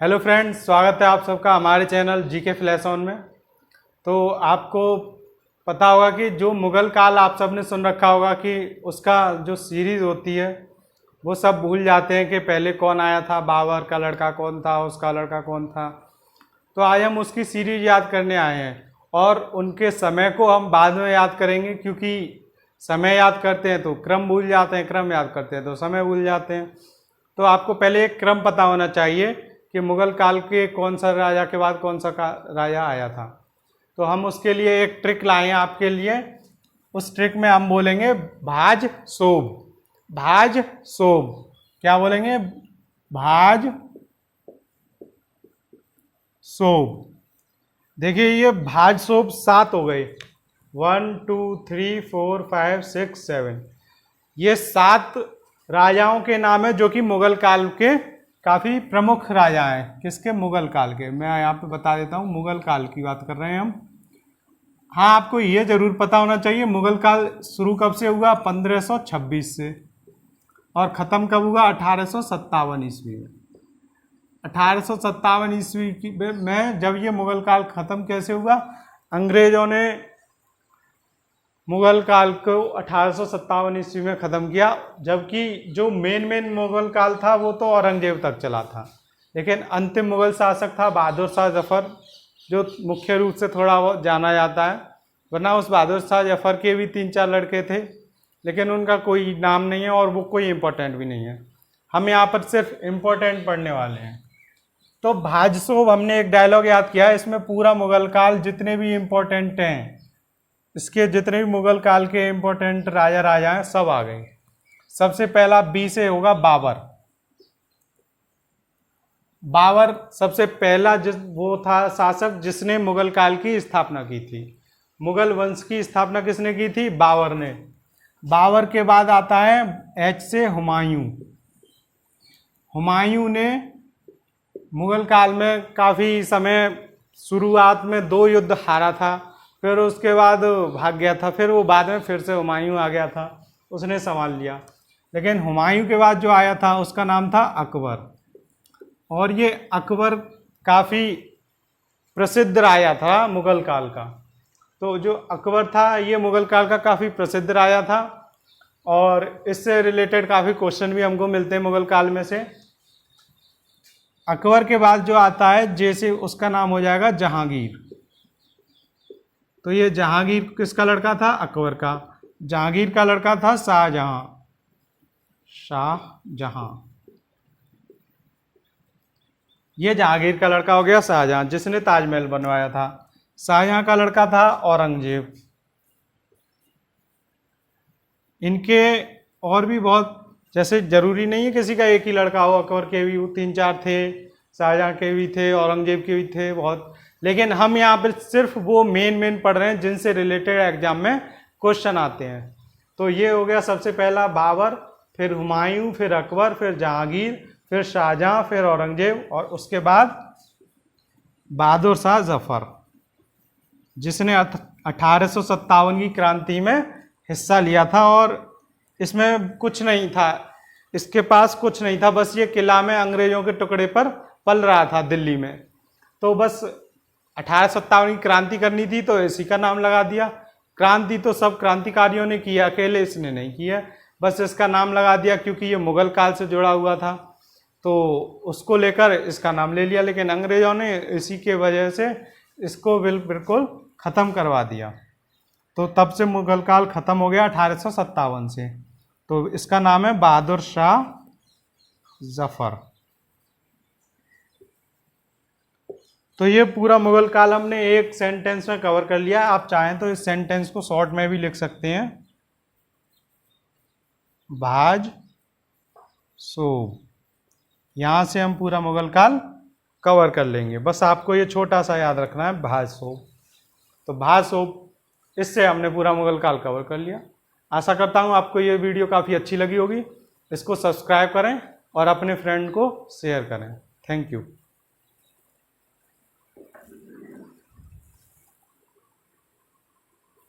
Hello friends, स्वागत है आप सबका हमारे चैनल जीके फ्लैश ऑन में। तो आपको पता होगा कि जो मुग़ल काल आप सब ने सुन रखा होगा कि उसका जो सीरीज़ होती है वो सब भूल जाते हैं कि पहले कौन आया था, बाबर का लड़का कौन था, उसका लड़का कौन था। तो आज हम उसकी सीरीज़ याद करने आए हैं और उनके समय को हम बाद में याद करेंगे, क्योंकि समय याद करते हैं तो क्रम भूल जाते हैं, क्रम याद करते हैं तो समय भूल जाते हैं। तो आपको पहले एक क्रम पता होना चाहिए कि मुग़ल काल के कौन सा राजा के बाद कौन सा राजा आया था। तो हम उसके लिए एक ट्रिक लाए हैं आपके लिए। उस ट्रिक में हम बोलेंगे भाज सोब। भाज सोब क्या बोलेंगे? भाज सोब। देखिए ये भाज सोब 7 हो गए। 1 2 3 4 5 6 7 ये 7 राजाओं के नाम है जो कि मुग़ल काल के काफ़ी प्रमुख राजा हैं। किसके? मुग़ल काल के। मैं यहाँ पे बता देता हूँ, मुग़ल काल की बात कर रहे हैं हम। हाँ, आपको ये जरूर पता होना चाहिए मुग़ल काल शुरू कब से हुआ? 1526 से, और ख़त्म कब हुआ? 1857 ईस्वी में। 1857 ईस्वी में जब ये मुग़ल काल ख़त्म कैसे हुआ? अंग्रेज़ों ने मुग़ल काल को 1857 ईस्वी में ख़त्म किया, जबकि जो मेन मुग़ल काल था वो तो औरंगजेब तक चला था। लेकिन अंतिम मुग़ल शासक था बहादुर शाह जफ़र, जो मुख्य रूप से थोड़ा बहुत जाना जाता है। वरना उस बहादुर शाह जफ़र के भी 3-4 लड़के थे, लेकिन उनका कोई नाम नहीं है और वो कोई इम्पोर्टेंट भी नहीं है। हम यहाँ पर सिर्फ इम्पोर्टेंट पढ़ने वाले हैं। तो भाजसोब हमने एक डायलॉग याद किया है, इसमें पूरा मुग़ल काल जितने भी इम्पोर्टेंट हैं, इसके जितने भी मुग़ल काल के इम्पोर्टेंट राजा हैं सब आ गए। सबसे पहला बी से होगा बाबर। बाबर सबसे पहला वो था शासक जिसने मुग़ल काल की स्थापना की थी। मुग़ल वंश की स्थापना किसने की थी? बाबर ने। बाबर के बाद आता है एच से हुमायूं। हुमायूं ने मुग़ल काल में काफ़ी समय, शुरुआत में 2 युद्ध हारा था, फिर उसके बाद भाग गया था, फिर वो बाद में फिर से हुमायूं आ गया था, उसने संभाल लिया। लेकिन हुमायूं के बाद जो आया था उसका नाम था अकबर, और ये अकबर काफ़ी प्रसिद्ध राजा था मुग़ल काल का। तो जो अकबर था ये मुग़ल काल का काफ़ी प्रसिद्ध राजा था, और इससे रिलेटेड काफ़ी क्वेश्चन भी हमको मिलते हैं मुग़ल काल में से। अकबर के बाद जो आता है जैसे उसका नाम हो जाएगा जहांगीर। तो ये जहांगीर किसका लड़का था? अकबर का। जहांगीर का लड़का था शाहजहां। शाहजहां, ये जहांगीर का लड़का हो गया शाहजहां, जिसने ताजमहल बनवाया था। शाहजहां का लड़का था औरंगजेब। इनके और भी बहुत, जैसे जरूरी नहीं है किसी का एक ही लड़का हो, अकबर के भी 3-4 थे, शाहजहां के भी थे, औरंगजेब के भी थे बहुत। लेकिन हम यहाँ पर सिर्फ वो मेन पढ़ रहे हैं जिनसे रिलेटेड एग्जाम में क्वेश्चन आते हैं। तो ये हो गया सबसे पहला बाबर, फिर हुमायूं, फिर अकबर, फिर जहांगीर, फिर शाहजहां, फिर औरंगजेब, और उसके बाद बहादुर शाह जफर, जिसने 1857 की क्रांति में हिस्सा लिया था। और इसमें कुछ नहीं था, इसके पास कुछ नहीं था, बस ये किला में अंग्रेजों के टुकड़े पर पल रहा था दिल्ली में। तो बस 1857 की क्रांति करनी थी तो इसी का नाम लगा दिया। क्रांति तो सब क्रांतिकारियों ने किया, अकेले इसने नहीं किया, बस इसका नाम लगा दिया क्योंकि ये मुग़ल काल से जुड़ा हुआ था, तो उसको लेकर इसका नाम ले लिया। लेकिन अंग्रेजों ने इसी के वजह से इसको बिल्कुल ख़त्म करवा दिया। तो तब से मुग़ल काल ख़त्म हो गया 1857 से। तो इसका नाम है बहादुर शाह जफ़र। तो ये पूरा मुग़ल काल हमने एक सेंटेंस में कवर कर लिया। आप चाहें तो इस सेंटेंस को शॉर्ट में भी लिख सकते हैं, भाज सोब। यहाँ से हम पूरा मुग़ल काल कवर कर लेंगे। बस आपको ये छोटा सा याद रखना है, भाज सोब। तो भाज सोब, इससे हमने पूरा मुग़ल काल कवर कर लिया। आशा करता हूँ आपको ये वीडियो काफ़ी अच्छी लगी होगी। इसको सब्सक्राइब करें और अपने फ्रेंड को शेयर करें। Thank you.